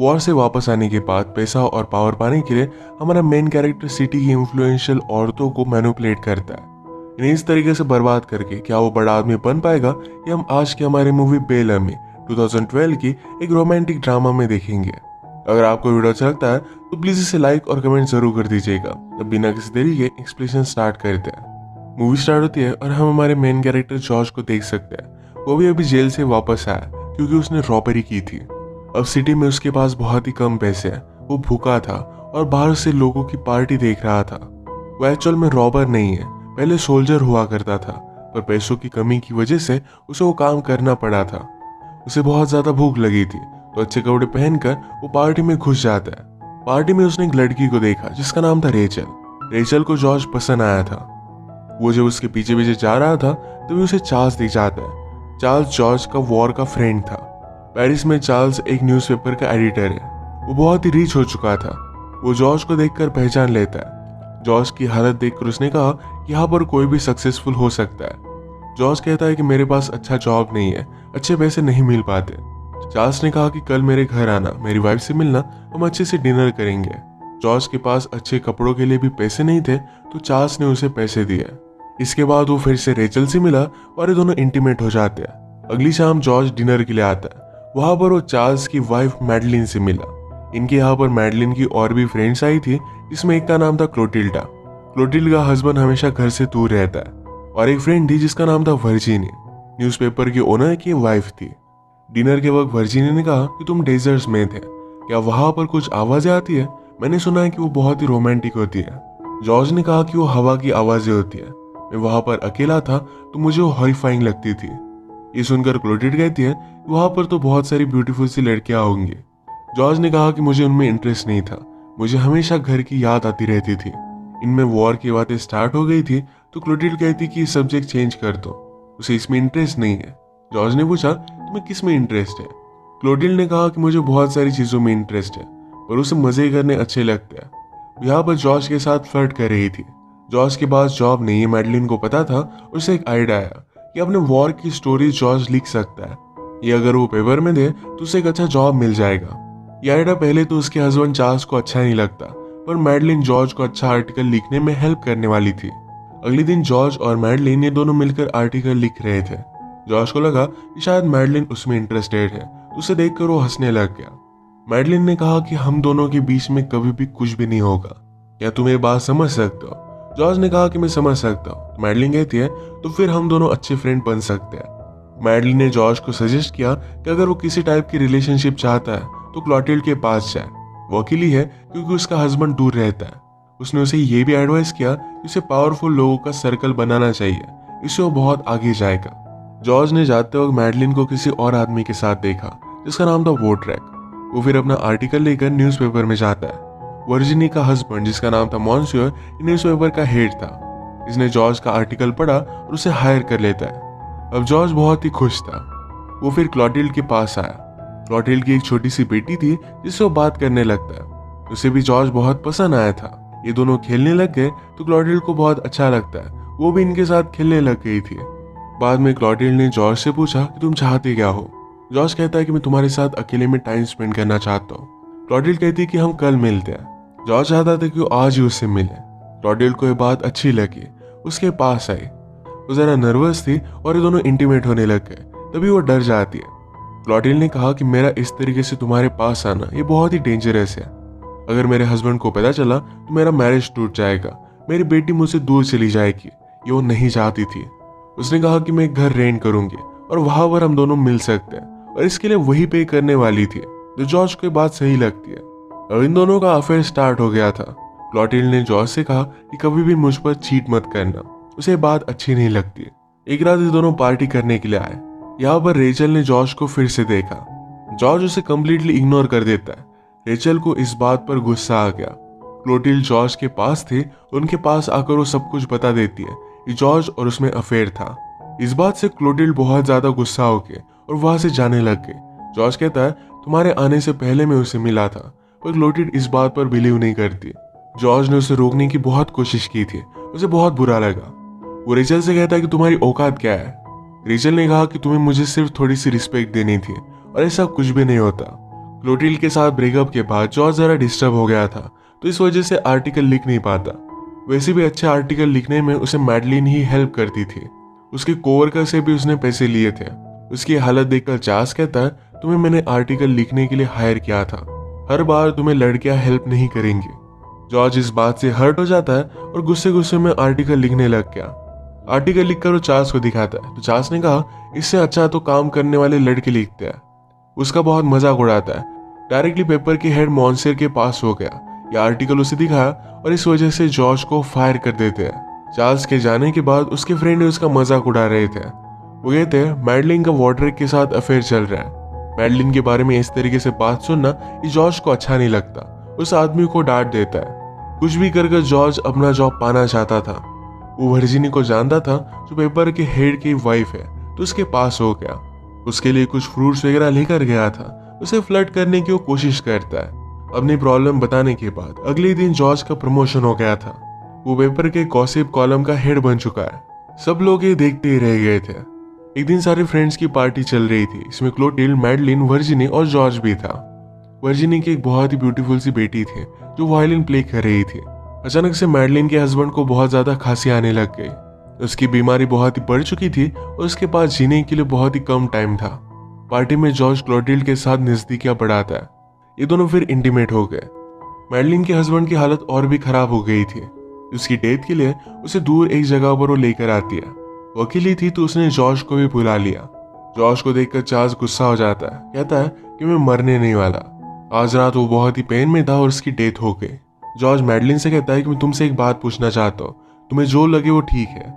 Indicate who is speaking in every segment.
Speaker 1: War से वापस आने के बाद पैसा और पावर पाने के लिए हमारा मेन कैरेक्टर सिटी की इन्फ्लुएंशियल औरतों को मैनिपुलेट करता है। इन्हें इस तरीके से बर्बाद करके क्या वो बड़ा आदमी बन पाएगा, ये हम आज की हमारी मूवी बेलमी 2012 की एक रोमांटिक ड्रामा में देखेंगे। अगर आपको वीडियो अच्छा लगता है तो प्लीज इसे लाइक और कमेंट जरूर कर दीजिएगा। अब बिना किसी देरी के एक्सप्लेनेशन स्टार्ट करते हैं। मूवी स्टार्ट होती है और हम हमारे मेन कैरेक्टर जॉर्ज को देख सकते हैं। वो भी अभी जेल से वापस आया क्योंकि उसने रॉबरी की थी। अब सिटी में उसके पास बहुत ही कम पैसे हैं। वो भूखा था और बाहर से लोगों की पार्टी देख रहा था। वो एक्चुअल में रॉबर नहीं है, पहले सोल्जर हुआ करता था, पर पैसों की कमी की वजह से उसे वो काम करना पड़ा था। उसे बहुत ज्यादा भूख लगी थी तो अच्छे कपड़े पहनकर वो पार्टी में घुस जाता है। पार्टी में उसने एक लड़की को देखा जिसका नाम था रेचल। रेचल को जॉर्ज पसंद आया था। वो जब उसके पीछे पीछे जा रहा था तभी उसे चार्ल्स दिख जाता है। चार्ल्स जॉर्ज का वॉर का फ्रेंड था। पेरिस में चार्ल्स एक न्यूज़पेपर का एडिटर है। वो बहुत ही रिच हो चुका था। वो जॉर्ज को देखकर पहचान लेता है। जॉर्ज की हालत देखकर उसने कहा कि यहाँ पर कोई भी सक्सेसफुल हो सकता है। जॉर्ज कहता है कि मेरे पास अच्छा जॉब नहीं है, अच्छे पैसे नहीं मिल पाते। चार्ल्स ने कहा कि कल मेरे घर आना, मेरी वाइफ से मिलना, हम अच्छे से डिनर करेंगे। जॉर्ज के पास अच्छे कपड़ों के लिए भी पैसे नहीं थे तो चार्ल्स ने उसे पैसे दिए। इसके बाद वो फिर से रेचल से मिला और ये दोनों इंटीमेट हो जाते हैं। अगली शाम जॉर्ज डिनर के लिए आता है। वहां पर वो चार्ल्स की वाइफ मैडलिन से मिला। इनके यहाँ पर मैडलिन की और भी फ्रेंड्स आई थी, जिसमें एक का नाम था क्लोटिल्डा। क्लोटिल्डा का हस्बैंड हमेशा घर से दूर रहता है। और एक फ्रेंड थी जिसका नाम था वर्जिनी, न्यूज़पेपर की ओनर की वाइफ थी। डिनर के वक्त वर्जिनी ने कहा कि तुम डेजर्ट्स में थे, क्या वहां पर कुछ आवाजें आती है? मैंने सुना है कि वो बहुत ही रोमांटिक होती है। जॉर्ज ने कहा कि वो हवा की आवाजें होती है। मैं वहां पर अकेला था तो मुझे वो हॉरिफाइंग लगती थी। ये सुनकर क्लोटिल्डा कहती है वहां पर तो बहुत सारी ब्यूटीफुल सी लड़कियां होंगी। जॉर्ज ने कहा कि मुझे उनमें इंटरेस्ट नहीं था, मुझे हमेशा घर की याद आती रहती थी। इनमें वॉर की बातें स्टार्ट हो गई थी तो क्लोटिल्डा कहती कि सब्जेक्ट चेंज कर दो, उसे इसमें इंटरेस्ट नहीं है। जॉर्ज ने पूछा तुम्हें किस में इंटरेस्ट है? क्लोटिल्डा ने कहा कि मुझे बहुत सारी चीजों में इंटरेस्ट है, पर उसे मजे करने अच्छे लगते हैं। यहाँ पर जॉर्ज के साथ फ्लर्ट कर रही थी। जॉर्ज के पास जॉब नहीं है, मैडलिन को पता था। उसे एक आइडिया आया कि अपने वॉर की स्टोरी जॉर्ज लिख सकता है। ये अगर वो पेपर में दे तो उसे एक अच्छा जॉब मिल जाएगा। ये आइडिया पहले तो उसके हस्बैंड चार्ल्स को अच्छा नहीं लगता, पर मैडलिन जॉर्ज को अच्छा आर्टिकल लिखने में हेल्प करने वाली थी। अगले दिन जॉर्ज और मैडलिन ये दोनों मिलकर आर्टिकल लिख रहे थे। जॉर्ज को लगा कि शायद मैडलिन उसमें इंटरेस्टेड है तो उसे देखकर वो हंसने लग गया। मैडलिन ने कहा कि हम दोनों के बीच में कभी भी कुछ भी नहीं होगा, क्या तुम ये बात समझ सकते हो? जॉर्ज ने कहा कि मैं समझ सकता हूँ। मैडलिन कहती है तो फिर हम दोनों अच्छे फ्रेंड बन सकते हैं। मैडलिन ने जॉर्ज को सजेस्ट किया कि अगर वो किसी टाइप की रिलेशनशिप चाहता है तो क्लोटिल्डा के पास जाए। वो अकेली है क्योंकि उसका हस्बैंड दूर रहता है। उसने उसे ये भी एडवाइस किया कि उसे पावरफुल लोगों का सर्कल बनाना चाहिए, इससे वो बहुत आगे जाएगा। जॉर्ज ने जाते वक्त मैडलिन को किसी और आदमी के साथ देखा जिसका नाम था वोट्रैक। वो फिर अपना आर्टिकल लेकर न्यूज़पेपर में जाता है। वर्जिनी का हस्बैंड जिसका नाम था मॉन्सियर न्यूज़पेपर का हेड था। इसने जॉर्ज का आर्टिकल पढ़ा और उसे हायर कर लेता है। अब जॉर्ज बहुत ही खुश था। वो फिर क्लोटिल्डा के पास आया। क्लोटिल्डा की एक छोटी सी बेटी थी जिससे वो बात करने लगता है। उसे भी जॉर्ज बहुत पसंद आया था। ये दोनों खेलने लग गए तो क्लोटिल्डा को बहुत अच्छा लगता है, वो भी इनके साथ खेलने लग गई थी। बाद में क्लोटिल्डा ने जॉर्ज से पूछा कि तुम चाहते क्या हो? जॉर्ज कहता है कि मैं तुम्हारे साथ अकेले में टाइम स्पेंड करना चाहता हूँ। क्लोटिल्डा कहती है कि हम कल मिलते हैं। जॉर्ज चाहता था कि वो आज ही उससे मिले। क्लोटिल्डा को ये बात अच्छी लगी, उसके पास आई। वो जरा नर्वस थी और ये दोनों इंटीमेट होने लग गए। तभी वो डर जाती है। क्लोटिल्डा ने कहा कि मेरा इस तरीके से तुम्हारे पास आना ये बहुत ही डेंजरस है। अगर मेरे हस्बैंड को पता चला तो मेरा मैरिज टूट जाएगा, मेरी बेटी मुझसे दूर चली जाएगी। ये वो नहीं चाहती थी। उसने कहा कि मैं एक घर रेंट करूंगी और वहां पर हम दोनों मिल सकते हैं, और इसके लिए वही पे करने वाली थी। जो जॉर्ज को बात सही लगती है। और इन दोनों का अफेयर स्टार्ट हो गया था। क्लोटिल्डा ने जॉर्ज से कहा कि कभी भी मुझ पर चीट मत करना, उसे बात अच्छी नहीं लगती। एक रात ये दोनों पार्टी करने के लिए आए। यहाँ पर रेचल ने जॉर्ज को फिर से देखा। जॉर्ज उसे कम्प्लीटली इग्नोर कर देता है। रेचल को इस बात पर गुस्सा आ गया। क्लोटिल्डा जॉर्ज के पास थी, उनके पास आकर वो सब कुछ बता देती है कि जॉर्ज और उसमें अफेयर था। इस बात से क्लोटिल्डा बहुत ज्यादा गुस्सा हो गई और वहां से जाने लग गई। जॉर्ज कहता है तुम्हारे आने से पहले मैं उसे मिला था, पर क्लोटिल्डा इस बात पर बिलीव नहीं करती। जॉर्ज ने उसे रोकने की बहुत कोशिश की थी, उसे बहुत बुरा लगा। वो रेचल से कहता है कि तुम्हारी औकात क्या है? रेचल ने कहा कि तुम्हें मुझे सिर्फ थोड़ी सी रिस्पेक्ट देनी थी और ऐसा कुछ भी नहीं होता। क्लोटिल्ड के साथ ब्रेकअप के बाद जॉर्ज जरा डिस्टर्ब हो गया था, तो इस वजह से आर्टिकल लिख नहीं पाता। वैसे भी अच्छे आर्टिकल लिखने में उसे मैडलिन ही हेल्प करती थी। उसके कोवर्कर से भी उसने पैसे लिए थे। उसकी हालत देखकर चार्ल्स कहता है, तुम्हें मैंने आर्टिकल लिखने के लिए हायर किया था, हर बार तुम्हें लड़कियां हेल्प नहीं करेंगी। जॉर्ज इस बात से हर्ट हो जाता है और गुस्से गुस्से में आर्टिकल लिखने लग गया। आर्टिकल लिखकर वो चार्ल्स को दिखाता है, तो चार्ल्स ने कहा, इससे अच्छा तो काम करने वाले लड़के लिखते हैं। उसका बहुत मजाक उड़ाता है। डायरेक्टली पेपर के हेड मॉन्सेर के पास हो गया, यह आर्टिकल उसे दिखाया और इस वजह से जॉर्ज को फायर कर देते हैं। चार्ल्स के जाने के बाद उसके फ्रेंड उसका मजाक उड़ा रहे थे। वो कहते हैं मैडलिन का वॉडरेक के साथ अफेयर चल रहा है। मैडलिन के बारे में इस तरीके से बात सुनना ये जॉर्ज को अच्छा नहीं लगता। उस आदमी को डांट देता है। कुछ भी कर जॉर्ज अपना जॉब पाना चाहता था। वो वर्जिनी को जानता था जो पेपर के हेड की वाइफ है, तो उसके पास हो गया। उसके लिए कुछ फ्रूट्स वगैरह लेकर गया था। उसे फ्लर्ट करने की वो कोशिश करता है। अपनी प्रॉब्लम बताने के बाद अगले दिन जॉर्ज का प्रमोशन हो गया था। वो पेपर के गॉसिप कॉलम का हेड बन चुका है। सब लोग ये देखते ही रह गए थे। एक दिन सारे फ्रेंड्स की पार्टी चल रही थी। इसमें क्लोटिल्ड, मैडलिन, वर्जिनी और जॉर्ज भी था। वर्जिनी की एक बहुत ही ब्यूटीफुल सी बेटी थी जो वायलिन प्ले कर रही थी। अचानक से मैडलिन के हस्बैंड को बहुत ज्यादा खांसी आने लग गई। उसकी बीमारी बहुत ही बढ़ चुकी थी और उसके पास जीने के लिए बहुत ही कम टाइम था। पार्टी में जॉर्ज क्लोटिल्ड के साथ नजदीकियां बढ़ाता है। ये दोनों फिर इंटीमेट हो गए। मैडलिन के हस्बैंड की हालत और भी खराब हो गई थी। उसकी डेथ के लिए उसे दूर एक जगह पर वो लेकर आती है। वो अकेली थी तो उसने जॉर्ज को भी बुला लिया। जॉर्ज को देखकर चार्ल्स गुस्सा हो जाता है। कहता है कि मैं मरने नहीं वाला। आज रात वो बहुत ही पेन में था और उसकी डेथ हो गई। जॉर्ज मैडलिन से कहता है कि मैं तुमसे एक बात पूछना चाहता हूँ, तुम्हें जो लगे वो ठीक है।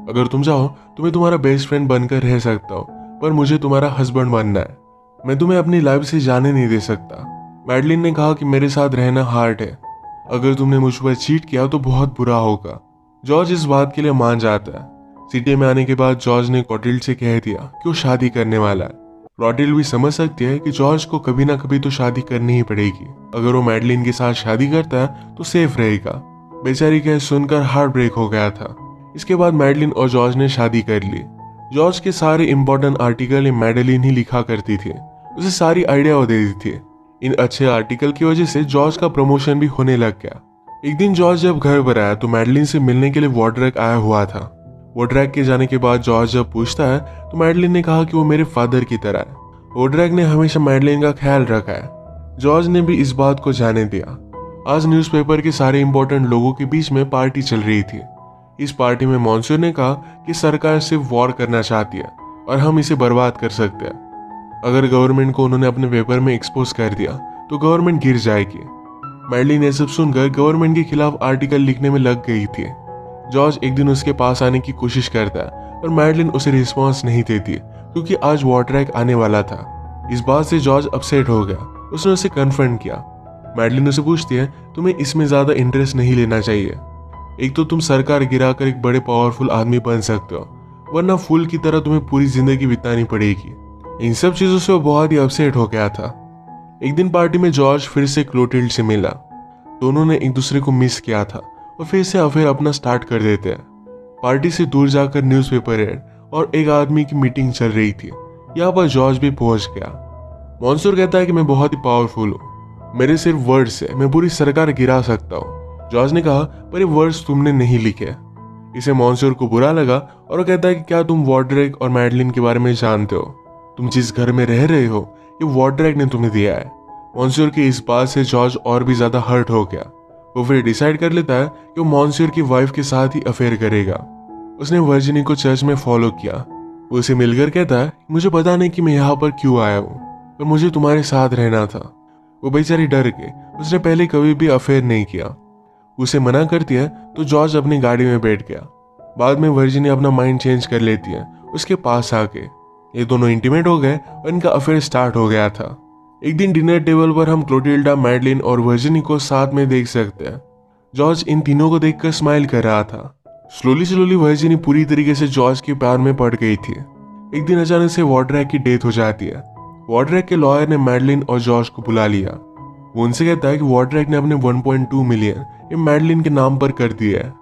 Speaker 1: अगर तुम चाहो तो मैं तुम्हारा बेस्ट फ्रेंड बनकर रह सकता हूँ, पर मुझे तुम्हारा हस्बैंड बनना है। मैं तुम्हें अपनी लाइफ से जाने नहीं दे सकता। मैडलिन ने कहा कि मेरे साथ रहना हार्ड है। अगर तुमने मुझ पर चीट किया तो बहुत बुरा होगा। जॉर्ज इस बात के लिए मान जाता है। सिटी में आने के बाद जॉर्ज ने क्लोटिल्ड से कह दिया कि वो शादी करने वाला है। क्लोटिल्ड भी समझ सकती है कि जॉर्ज को कभी ना कभी तो शादी करनी ही पड़ेगी। अगर वो मैडलिन के साथ शादी करता है तो सेफ रहेगा। बेचारी का सुनकर हार्ट ब्रेक हो गया था। इसके बाद मैडलिन और जॉर्ज ने शादी कर ली। जॉर्ज के सारे इंपॉर्टेंट आर्टिकल मैडलिन ही लिखा करती थी। उसे सारी आइडिया वो दे दी थी। इन अच्छे आर्टिकल की वजह से जॉर्ज का प्रमोशन भी होने लग गया। एक दिन जॉर्ज जब घर पर आया तो मैडलिन से मिलने के लिए वॉडरेक आया हुआ था। वॉडरेक के जाने के बाद जॉर्ज जब पूछता है तो मैडलिन ने कहा कि वो मेरे फादर की तरह है। वॉडरेक ने हमेशा मैडलिन का ख्याल रखा है। जॉर्ज ने भी इस बात को जाने दिया। आज न्यूज़पेपर के सारे इंपॉर्टेंट लोगों के बीच में पार्टी चल रही थी। इस पार्टी में मॉन्सूर ने कहा कि सरकार सिर्फ वॉर करना चाहती है और हम इसे बर्बाद कर सकते हैं। अगर गवर्नमेंट को उन्होंने अपने पेपर में एक्सपोज कर दिया तो गवर्नमेंट गिर जाएगी। मैडलिन ये सब सुनकर गवर्नमेंट के खिलाफ आर्टिकल लिखने में लग गई थी। जॉर्ज एक दिन उसके पास आने की कोशिश करता है और मैडलिन उसे रिस्पॉन्स नहीं देती क्योंकि आज वॉडरेक आने वाला था। इस बात से जॉर्ज अपसेट हो गया। उसने उसे कन्फ्रंट किया। मैडलिन उसे पूछती है, तुम्हें इसमें ज्यादा इंटरेस्ट नहीं लेना चाहिए। एक तो तुम सरकार गिराकर एक बड़े पावरफुल आदमी बन सकते हो, वरना फूल की तरह तुम्हें पूरी जिंदगी बितानी पड़ेगी। इन सब चीजों से वो बहुत ही अपसेट हो गया था। एक दिन पार्टी में जॉर्ज फिर से क्लोटिल्ड से मिला। दोनों ने एक दूसरे को मिस किया था और फिर से अफेयर अपना स्टार्ट कर देते हैं। पार्टी से दूर जाकर न्यूज़पेपर हेड और एक आदमी की मीटिंग चल रही थी। यहाँ पर जॉर्ज भी पहुंच गया। मॉन्सूर कहता है कि मैं बहुत ही पावरफुल हूँ, मेरे सिर्फ वर्ड्स है, मैं पूरी सरकार गिरा सकता हूँ। जॉर्ज ने कहा, पर ये वर्ड्स तुमने नहीं लिखे। इसे मॉन्सूर को बुरा लगा और वो कहता है कि क्या तुम वॉडरेक और मैडलिन के बारे में जानते हो? तुम जिस घर में रह रहे हो ये वॉडरेक ने तुम्हें दिया है। मॉन्सूर की इस बात से जॉर्ज और भी ज्यादा हर्ट हो गया। वो फिर डिसाइड कर लेता है कि वो मॉन्सूर की वाइफ के साथ ही अफेयर करेगा। उसने वर्जिनी को चर्च में फॉलो किया। वो उसे मिलकर कहता है, मुझे पता नहीं कि मैं यहाँ पर क्यों आया हूँ, पर मुझे तुम्हारे साथ रहना था। वो बेचारी डर गई। उसने पहले कभी भी अफेयर नहीं किया। उसे मना करती है तो जॉर्ज अपनी गाड़ी में बैठ गया। बाद में वर्जिनी अपना माइंड चेंज कर लेती है उसके पास आके। ये दोनों इंटीमेट हो गए और इनका अफेयर स्टार्ट हो गया था। एक दिन डिनर टेबल पर हम क्लोटिल्डा, मैडलिन और वर्जिनी को साथ में देख सकते हैं। जॉर्ज इन तीनों को देखकर स्माइल कर रहा था। स्लोली वर्जिनी पूरी तरीके से जॉर्ज के प्यार में पड़ गई थी। एक दिन अचानक से वॉडरेक की डेथ हो जाती है। वॉडरेक के लॉयर ने मैडलिन और जॉर्ज को बुला लिया। वो उनसे कहता है कि वॉडरेक ने अपने 1.2 मिलियन ये मैडलिन के नाम पर कर दिया है।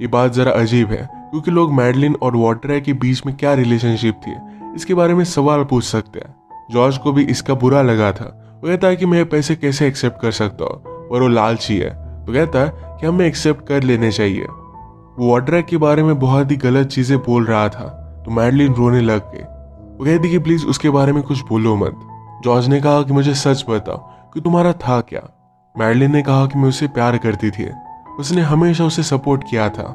Speaker 1: ये बात जरा अजीब है क्योंकि लोग मैडलिन और वॉडरेक के बीच में क्या रिलेशनशिप थी इसके बारे में सवाल पूछ सकते हैं। जॉर्ज को भी इसका बुरा लगा था। वो कहता है कि मैं पैसे कैसे एक्सेप्ट कर सकता हूँ और वो लालची है, तो कहता है कि हमें एक्सेप्ट कर लेने चाहिए। वो वॉड्रैक के बारे में बहुत ही गलत चीजें बोल रहा था, तो मैडलिन रोने लग गई। वो कहती कि प्लीज उसके बारे में कुछ बोलो मत। जॉर्ज ने कहा कि मुझे सच बताओ कि तुम्हारा था क्या। मैडलिन ने कहा कि मैं उससे प्यार करती थी, उसने हमेशा उसे सपोर्ट किया था।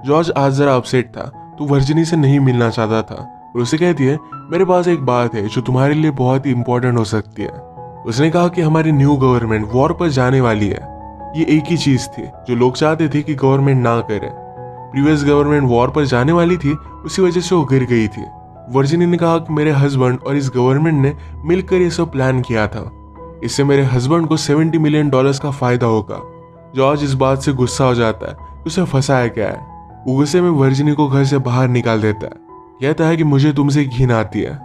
Speaker 1: जॉर्ज आज जरा अपसेट था, तो वर्जिनी से नहीं मिलना चाहता था और उसे कहती है मेरे पास एक बात है जो तुम्हारे लिए बहुत ही इंपॉर्टेंट हो सकती है। उसने कहा कि हमारी न्यू गवर्नमेंट वॉर पर जाने वाली है। ये एक ही चीज थी जो लोग चाहते थे कि गवर्नमेंट ना करे। प्रीवियस गवर्नमेंट वॉर पर जाने वाली थी, उसी वजह से वो गिर गई थी। वर्जिनी ने कहा कि मेरे हस्बैंड और इस गवर्नमेंट ने मिलकर ये सब प्लान किया था, इससे मेरे हस्बैंड को $70 मिलियन का फायदा होगा। जॉर्ज इस बात से गुस्सा हो जाता है कि उसे फंसाया गया है। वो गुस्से में वर्जिनी को घर से बाहर निकाल देता है, कहता है कि मुझे तुमसे घिन आती है।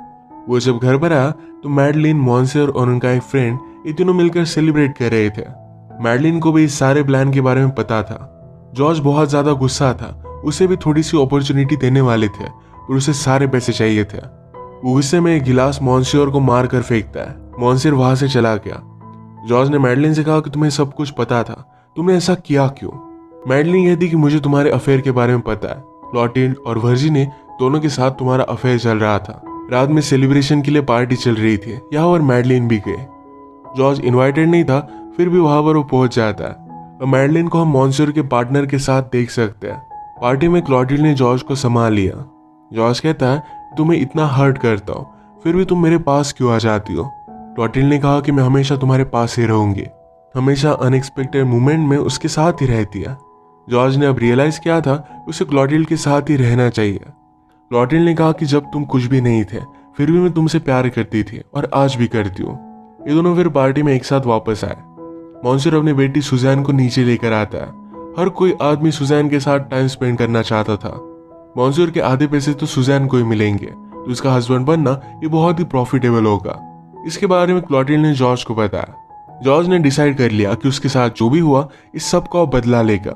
Speaker 1: वो जब घर पर आया तो मैडलिन, मॉन्सियर और उनका एक फ्रेंड ये तीनों मिलकर सेलिब्रेट कर रहे थे। मैडलिन को भी इस सारे प्लान के बारे में पता था। जॉर्ज बहुत ज्यादा गुस्सा था, उसे भी थोड़ी सी अपॉर्चुनिटी देने वाले थे और उसे सारे पैसे चाहिए थे। वो गुस्से में एक गिलास मॉन्सियर को मार कर फेंकता है। मॉन्सियर वहां से चला गया। जॉर्ज ने मैडलिन से कहा कि तुम्हें सब कुछ पता था, तुमने ऐसा किया क्यों। मैडलिन कहती कि मुझे तुम्हारे अफेयर के बारे में पता है। क्लॉटिल्ड और वर्जिनी दोनों के साथ तुम्हारा अफेयर चल रहा था। रात में सेलिब्रेशन के लिए पार्टी चल रही थी, यहाँ पर मैडलिन भी गई। जॉर्ज इनवाइटेड नहीं था, फिर भी वहां पर वो पहुंच जाता है और मैडलिन को हम मॉन्सियर के पार्टनर के साथ देख सकते हैं। पार्टी में क्लॉटिल्ड ने जॉर्ज को संभाल लिया। जॉर्ज कहता है तुम्हें इतना हर्ट करता हूँ, फिर भी तुम मेरे पास क्यों आ जाती हो। क्लॉटिल्ड ने कहा कि मैं हमेशा तुम्हारे पास ही रहूंगी, हमेशा अनएक्सपेक्टेड मोमेंट में उसके साथ ही रहती है। जॉर्ज ने अब रियलाइज किया था कि उसे क्लॉटिल्ड के साथ ही रहना चाहिए। क्लॉटिल्ड ने कहा कि जब तुम कुछ भी नहीं थे फिर भी मैं तुमसे प्यार करती थी और आज भी करती हूँ। ये दोनों फिर पार्टी में एक साथ वापस आए। मॉन्सियर अपनी बेटी सुजैन को नीचे लेकर आता है। हर कोई आदमी सुजैन के साथ टाइम स्पेंड करना चाहता था। मॉन्सियर के आधे पैसे तो सुजैन को ही मिलेंगे, तो उसका हस्बैंड बनना ये बहुत ही प्रॉफिटेबल होगा। इसके बारे में क्लॉटिल्ड ने जॉर्ज को बताया। जॉर्ज ने डिसाइड कर लिया कि उसके साथ जो भी हुआ इस सब का बदला लेगा।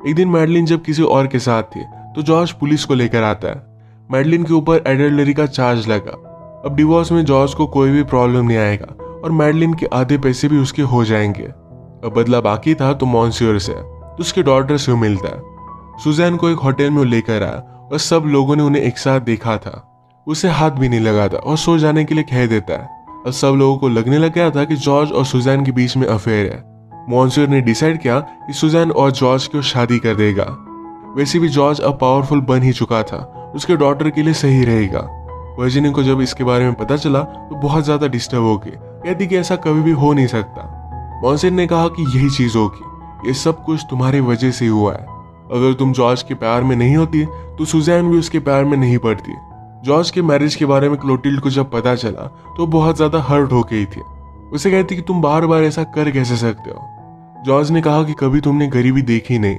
Speaker 1: एक दिन मैडलिन जब किसी और के साथ थी तो जॉर्ज पुलिस को लेकर आता है। मैडलिन के ऊपर एडल्टरी का चार्ज लगा। अब डिवोर्स में जॉर्ज को कोई भी प्रॉब्लम नहीं आएगा और मैडलिन के आधे पैसे भी उसके हो जाएंगे। अब बदला बाकी था तो मॉन्सियर से, तो उसके डॉटर से मिलता है। सुजैन को एक होटल में लेकर आया और सब लोगों ने उन्हें एक साथ देखा था। उसे हाथ भी नहीं लगाता और सो जाने के लिए कह देता है। अब सब लोगों को लगने लग गया था कि जॉर्ज और सुजैन के बीच में अफेयर है। मॉन्सियर ने डिसाइड किया कि सुजैन और जॉर्ज को शादी कर देगा। वैसे भी जॉर्ज अब पावरफुल बन ही चुका था, उसके डॉटर के लिए सही रहेगा। वर्जिनी को जब इसके बारे में पता चला तो बहुत ज्यादा डिस्टर्ब हो गई, कहती कि ऐसा कभी भी हो नहीं सकता। मॉन्सियर ने कहा कि यही चीज होगी, ये सब कुछ तुम्हारी वजह से हुआ है। अगर तुम जॉर्ज के प्यार में नहीं होती तो सुजैन भी उसके प्यार में नहीं पड़ती। जॉर्ज के मैरिज के बारे में क्लोटिल्ड को जब पता चला तो बहुत ज्यादा हर्ट हो गई थी। उसे कहती कि तुम बार बार ऐसा कर कैसे सकते हो। जॉर्ज ने कहा कि कभी तुमने गरीबी देखी नहीं,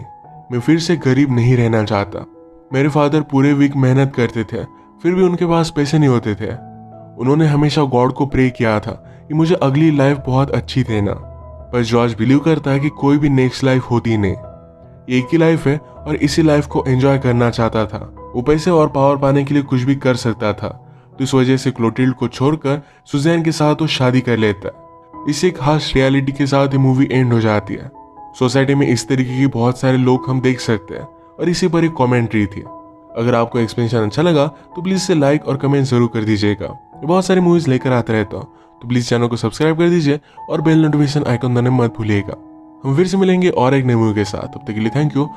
Speaker 1: मैं फिर से गरीब नहीं रहना चाहता। मेरे फादर पूरे वीक मेहनत करते थे, फिर भी उनके पास पैसे नहीं होते थे। उन्होंने हमेशा गॉड को प्रे किया था कि मुझे अगली लाइफ बहुत अच्छी देना। पर जॉर्ज बिलीव करता है कि कोई भी नेक्स्ट लाइफ होती नहीं, एक ही लाइफ है और इसी लाइफ को एंजॉय करना चाहता था। वो पैसे और पावर पाने के लिए कुछ भी कर सकता था, तो इस वजह से क्लोटिल्ड को छोड़कर सुजैन के साथ वो शादी कर लेता है। इसी खास रियलिटी के साथ ये मूवी एंड हो जाती है। सोसाइटी में इस तरीके के बहुत सारे लोग हम देख सकते हैं और इसी पर एक कमेंट्री थी। अगर आपको एक्सप्लेनेशन अच्छा लगा तो प्लीज इसे लाइक और कमेंट जरूर कर दीजिएगा। बहुत सारी मूवीज लेकर आते रहता हूँ, तो प्लीज चैनल को सब्सक्राइब कर दीजिए और बेल नोटिफिकेशन आइकन दबाना मत भूलिएगा। हम फिर से मिलेंगे और एक नई मूवी के साथ। तब तक के लिए थैंक यू।